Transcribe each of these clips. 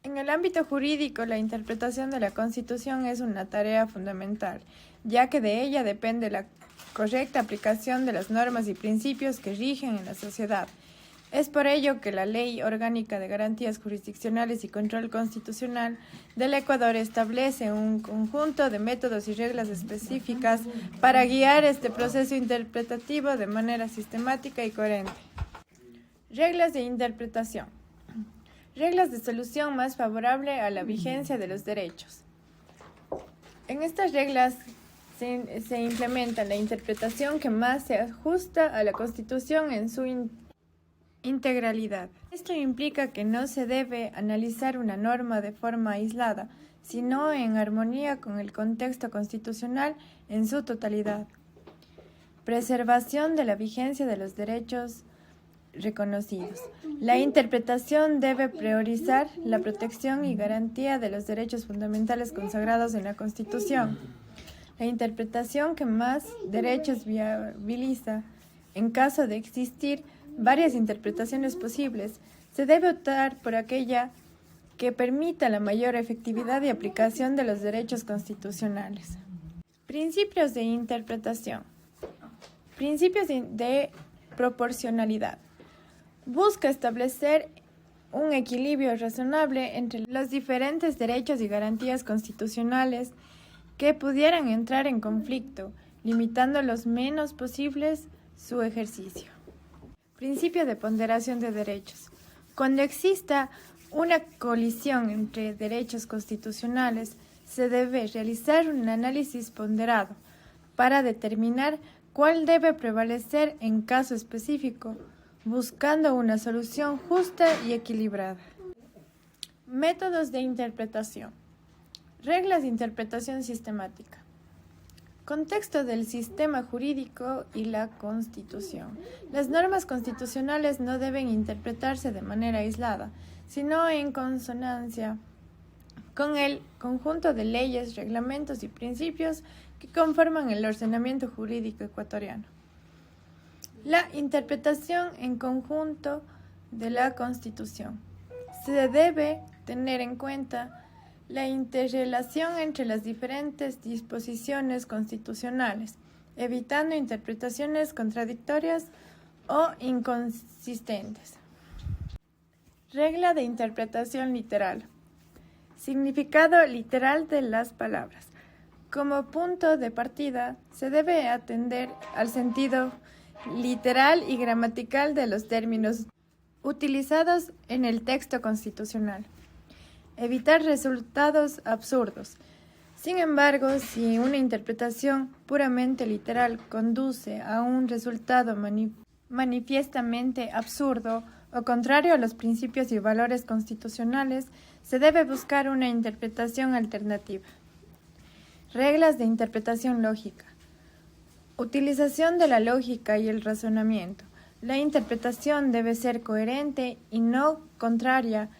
En el ámbito jurídico, la interpretación de la Constitución es una tarea fundamental, ya que de ella depende la correcta aplicación de las normas y principios que rigen en la sociedad. Es por ello que la Ley Orgánica de Garantías Jurisdiccionales y Control Constitucional del Ecuador establece un conjunto de métodos y reglas específicas para guiar este proceso interpretativo de manera sistemática y coherente. Reglas de interpretación. Reglas de solución más favorable a la vigencia de los derechos. En estas reglas se implementa la interpretación que más se ajusta a la Constitución en su integralidad. Esto implica que no se debe analizar una norma de forma aislada, sino en armonía con el contexto constitucional en su totalidad. Preservación de la vigencia de los derechos reconocidos. La interpretación debe priorizar la protección y garantía de los derechos fundamentales consagrados en la Constitución. La interpretación que más derechos viabiliza, en caso de existir varias interpretaciones posibles, se debe optar por aquella que permita la mayor efectividad y aplicación de los derechos constitucionales. Principios de interpretación. Principios de proporcionalidad. Busca establecer un equilibrio razonable entre los diferentes derechos y garantías constitucionales que pudieran entrar en conflicto, limitando los menos posibles su ejercicio. Principio de ponderación de derechos. Cuando exista una colisión entre derechos constitucionales, se debe realizar un análisis ponderado para determinar cuál debe prevalecer en caso específico, buscando una solución justa y equilibrada. Métodos de interpretación. Reglas de interpretación sistemática. Contexto del sistema jurídico y la Constitución. Las normas constitucionales no deben interpretarse de manera aislada, sino en consonancia con el conjunto de leyes, reglamentos y principios que conforman el ordenamiento jurídico ecuatoriano. La interpretación en conjunto de la Constitución. Se debe tener en cuenta la interrelación entre las diferentes disposiciones constitucionales, evitando interpretaciones contradictorias o inconsistentes. Regla de interpretación literal. Significado literal de las palabras. Como punto de partida, se debe atender al sentido literal y gramatical de los términos utilizados en el texto constitucional. Evitar resultados absurdos. Sin embargo, si una interpretación puramente literal conduce a un resultado manifiestamente absurdo o contrario a los principios y valores constitucionales, se debe buscar una interpretación alternativa. Reglas de interpretación lógica. Utilización de la lógica y el razonamiento. La interpretación debe ser coherente y no contraria,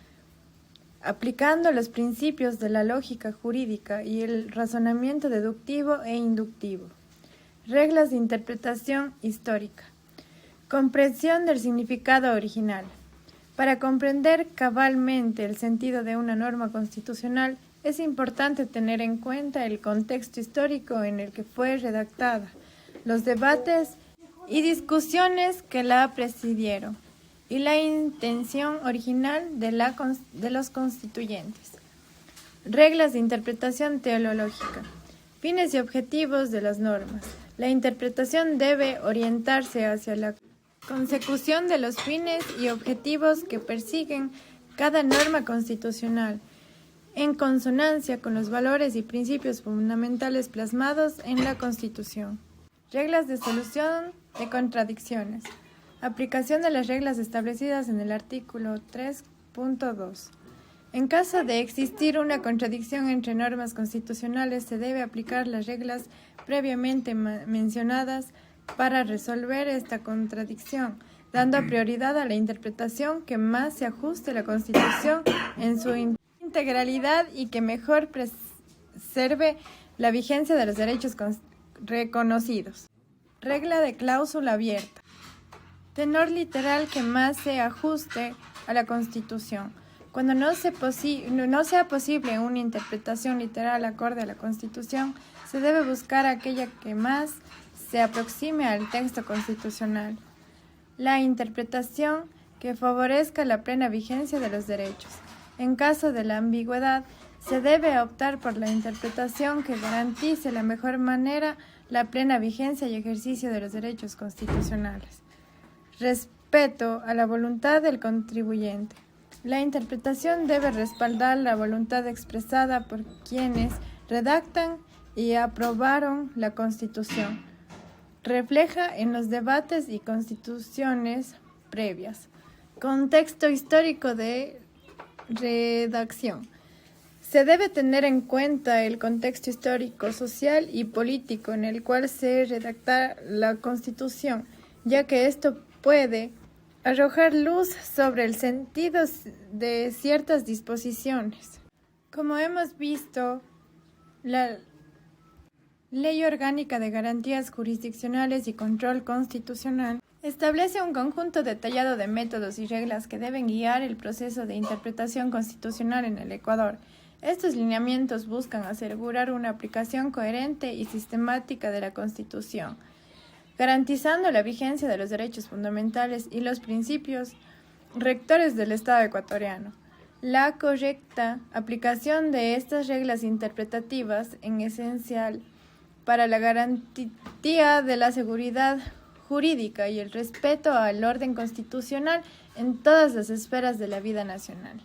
aplicando los principios de la lógica jurídica y el razonamiento deductivo e inductivo. Reglas de interpretación histórica. Comprensión del significado original. Para comprender cabalmente el sentido de una norma constitucional, es importante tener en cuenta el contexto histórico en el que fue redactada, los debates y discusiones que la presidieron, y la intención original de los constituyentes. Reglas de interpretación teológica. Fines y objetivos de las normas. La interpretación debe orientarse hacia la consecución de los fines y objetivos que persiguen cada norma constitucional, en consonancia con los valores y principios fundamentales plasmados en la Constitución. Reglas de solución de contradicciones. Aplicación de las reglas establecidas en el artículo 3.2. En caso de existir una contradicción entre normas constitucionales, se debe aplicar las reglas previamente mencionadas para resolver esta contradicción, dando prioridad a la interpretación que más se ajuste a la Constitución en su integralidad y que mejor preserve la vigencia de los derechos reconocidos. Regla de cláusula abierta. Tenor literal que más se ajuste a la Constitución. Cuando no sea posible una interpretación literal acorde a la Constitución, se debe buscar aquella que más se aproxime al texto constitucional. La interpretación que favorezca la plena vigencia de los derechos. En caso de la ambigüedad, se debe optar por la interpretación que garantice de la mejor manera la plena vigencia y ejercicio de los derechos constitucionales. Respeto a la voluntad del contribuyente. La interpretación debe respaldar la voluntad expresada por quienes redactan y aprobaron la Constitución. Refleja en los debates y constituciones previas. Contexto histórico de redacción. Se debe tener en cuenta el contexto histórico, social y político en el cual se redacta la Constitución, ya que esto puede arrojar luz sobre el sentido de ciertas disposiciones. Como hemos visto, la Ley Orgánica de Garantías Jurisdiccionales y Control Constitucional establece un conjunto detallado de métodos y reglas que deben guiar el proceso de interpretación constitucional en el Ecuador. Estos lineamientos buscan asegurar una aplicación coherente y sistemática de la Constitución, garantizando la vigencia de los derechos fundamentales y los principios rectores del Estado ecuatoriano. La correcta aplicación de estas reglas interpretativas es esencial para la garantía de la seguridad jurídica y el respeto al orden constitucional en todas las esferas de la vida nacional.